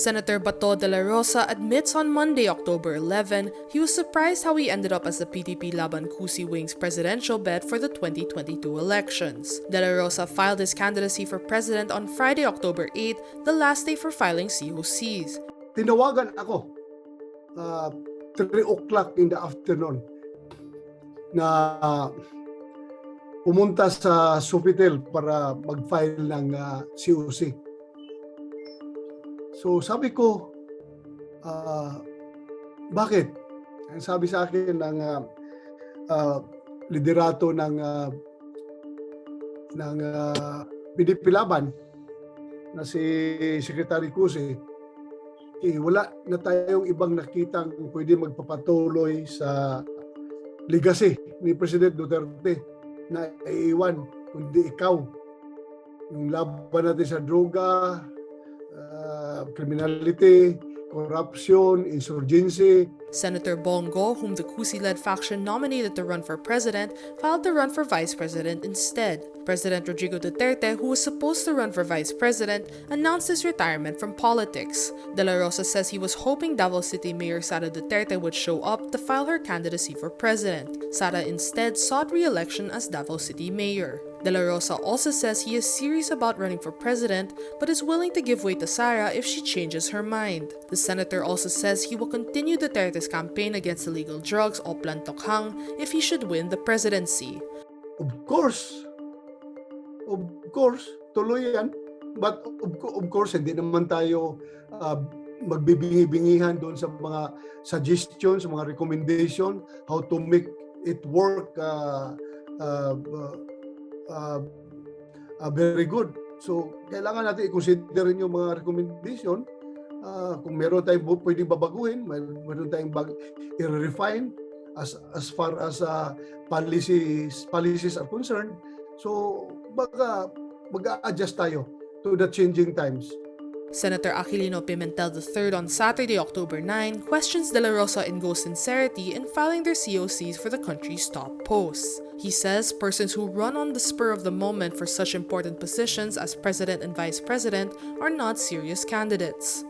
Senator Bato Dela Rosa admits on Monday, October 11, he was surprised how he ended up as the PDP Laban Kusi Wing's presidential bet for the 2022 elections. Dela Rosa filed his candidacy for president on Friday, October 8, the last day for filing COCs. Tinawagan ako 3 o'clock in the afternoon na pumunta sa Sofitel para mag-file ng COC. So sabi ko, bakit? Ang sabi sa akin ng liderato ng PDP Laban na si Secretary Kusi, wala na tayong ibang nakitang pwede magpapatuloy sa legacy ni President Duterte na iiwan kundi ikaw. Yung laban natin sa droga, criminality, corruption, insurgency. Senator Bongo, whom the Kusi-led faction nominated to run for president, filed to run for vice president instead. President Rodrigo Duterte, who was supposed to run for vice president, announced his retirement from politics. Dela Rosa says he was hoping Davao City Mayor Sara Duterte would show up to file her candidacy for president. Sara instead sought re-election as Davao City Mayor. Dela Rosa also says he is serious about running for president but is willing to give way to Sara if she changes her mind. The senator also says he will continue Duterte's campaign against illegal drugs o Plan Tokhang if he should win the presidency. Of course, tuloy yan. But of course, hindi naman tayo magbibingi-bingihan doon sa mga suggestions, mga recommendation, how to make it work very good. So, kailangan natin i-consider yung mga recommendation. Kung meron tayong pwedeng babaguhin, meron tayong i-refine as far as policies are concerned. So, baka mag-a-adjust tayo to the changing times. Senator Aquilino Pimentel III on Saturday, October 9, questions Dela Rosa and Go's sincerity in filing their COCs for the country's top posts. He says persons who run on the spur of the moment for such important positions as president and vice president are not serious candidates.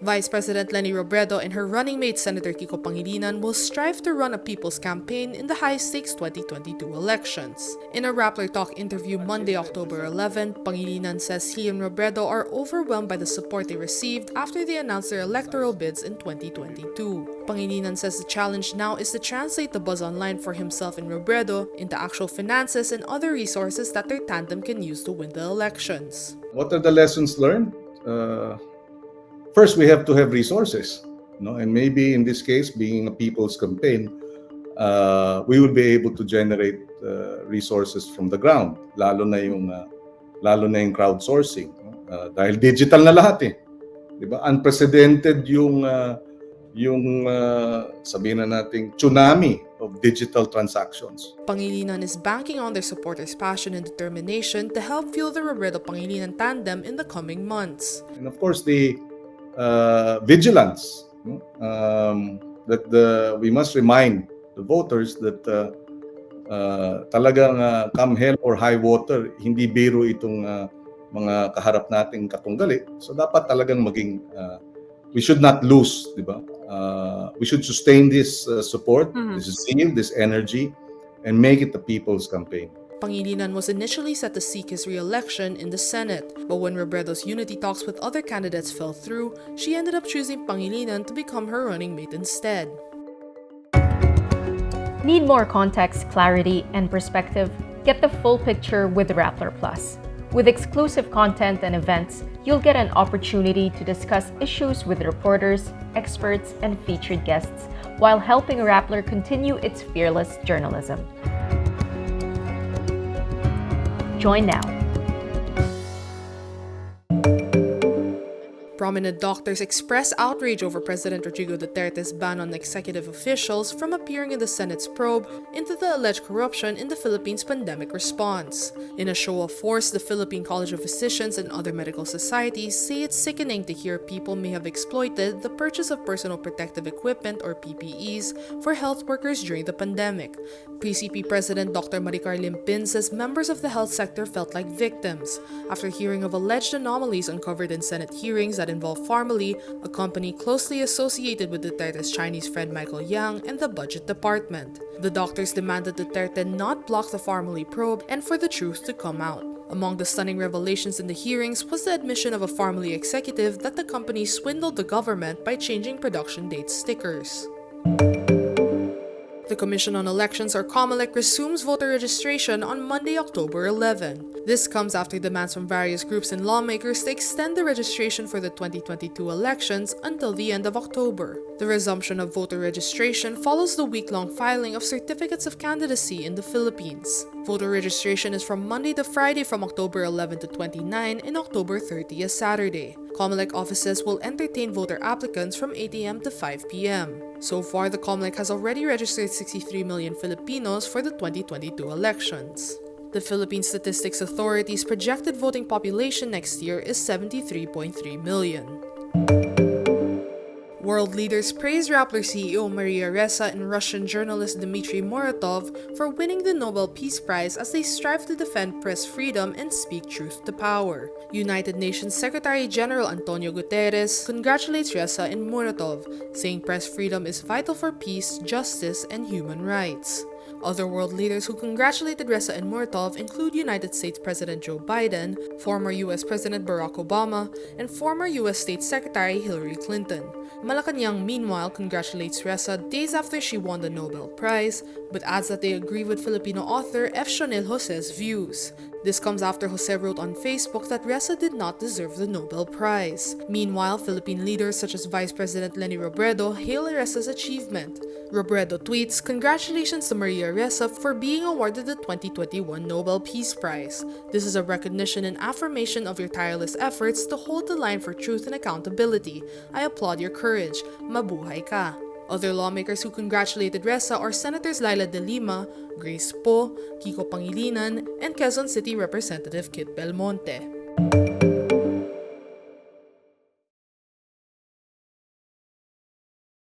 Vice President Leni Robredo and her running mate Senator Kiko Pangilinan will strive to run a people's campaign in the high-stakes 2022 elections. In a Wrapler Talk interview Monday, October 11, Pangilinan says he and Robredo are overwhelmed by the support they received after they announced their electoral bids in 2022. Pangilinan says the challenge now is to translate the buzz online for himself and Robredo into actual finances and other resources that their tandem can use to win the elections. What are the lessons learned? First, we have to have resources, and maybe in this case, being a people's campaign, we will be able to generate resources from the ground, lalo na yung crowdsourcing, dahil digital na lahat, di ba? Unprecedented yung sabihin na nating tsunami of digital transactions. Pangilinan is banking on their supporters' passion and determination to help fuel the Robredo-Pangilinan tandem in the coming months. And of course, the vigilance that we must remind the voters that talagang come hell or high water, hindi biro itong mga kaharap nating katunggali. So dapat talagang maging we should not lose, di ba? We should sustain this support, this zeal, this energy, and make it the people's campaign. Pangilinan was initially set to seek his re-election in the Senate, but when Robredo's unity talks with other candidates fell through, she ended up choosing Pangilinan to become her running mate instead. Need more context, clarity, and perspective? Get the full picture with Wrapler Plus. With exclusive content and events, you'll get an opportunity to discuss issues with reporters, experts, and featured guests while helping Wrapler continue its fearless journalism. Join now. prominent doctors expressed outrage over President Rodrigo Duterte's ban on executive officials from appearing in the Senate's probe into the alleged corruption in the Philippines' pandemic response. In a show of force, the Philippine College of Physicians and other medical societies say it's sickening to hear people may have exploited the purchase of personal protective equipment or PPEs for health workers during the pandemic. PCP President Dr. Maricar Limpin says members of the health sector felt like victims after hearing of alleged anomalies uncovered in Senate hearings that involve Pharmally, a company closely associated with Duterte's Chinese friend Michael Yang and the Budget Department. The doctors demanded Duterte not block the Pharmally probe and for the truth to come out. Among the stunning revelations in the hearings was the admission of a Pharmally executive that the company swindled the government by changing production date stickers. The Commission on Elections, or Comelec, resumes voter registration on Monday, October 11. This comes after demands from various groups and lawmakers to extend the registration for the 2022 elections until the end of October. The resumption of voter registration follows the week-long filing of certificates of candidacy in the Philippines. Voter registration is from Monday to Friday from October 11 to 29 and October 30 as Saturday. Comelec offices will entertain voter applicants from 8 a.m. to 5 p.m. So far, the Comelec has already registered 63 million Filipinos for the 2022 elections. The Philippine Statistics Authority's projected voting population next year is 73.3 million. World leaders praised Wrapler CEO Maria Ressa and Russian journalist Dmitry Muratov for winning the Nobel Peace Prize as they strive to defend press freedom and speak truth to power. United Nations Secretary-General Antonio Guterres congratulates Ressa and Muratov, saying press freedom is vital for peace, justice, and human rights. Other world leaders who congratulated Ressa and Muratov include United States President Joe Biden, former U.S. President Barack Obama, and former U.S. State Secretary Hillary Clinton. Malacanang, meanwhile, congratulates Ressa days after she won the Nobel Prize, but adds that they agree with Filipino author F. Sionel Jose's views. This comes after Jose wrote on Facebook that Ressa did not deserve the Nobel Prize. Meanwhile, Philippine leaders such as Vice President Leni Robredo hail Ressa's achievement. Robredo tweets, "Congratulations to Maria Ressa for being awarded the 2021 Nobel Peace Prize. This is a recognition and affirmation of your tireless efforts to hold the line for truth and accountability. I applaud your courage. Mabuhay ka." Other lawmakers who congratulated Ressa are Senators Laila de Lima, Grace Poe, Kiko Pangilinan, and Quezon City Representative Kit Belmonte.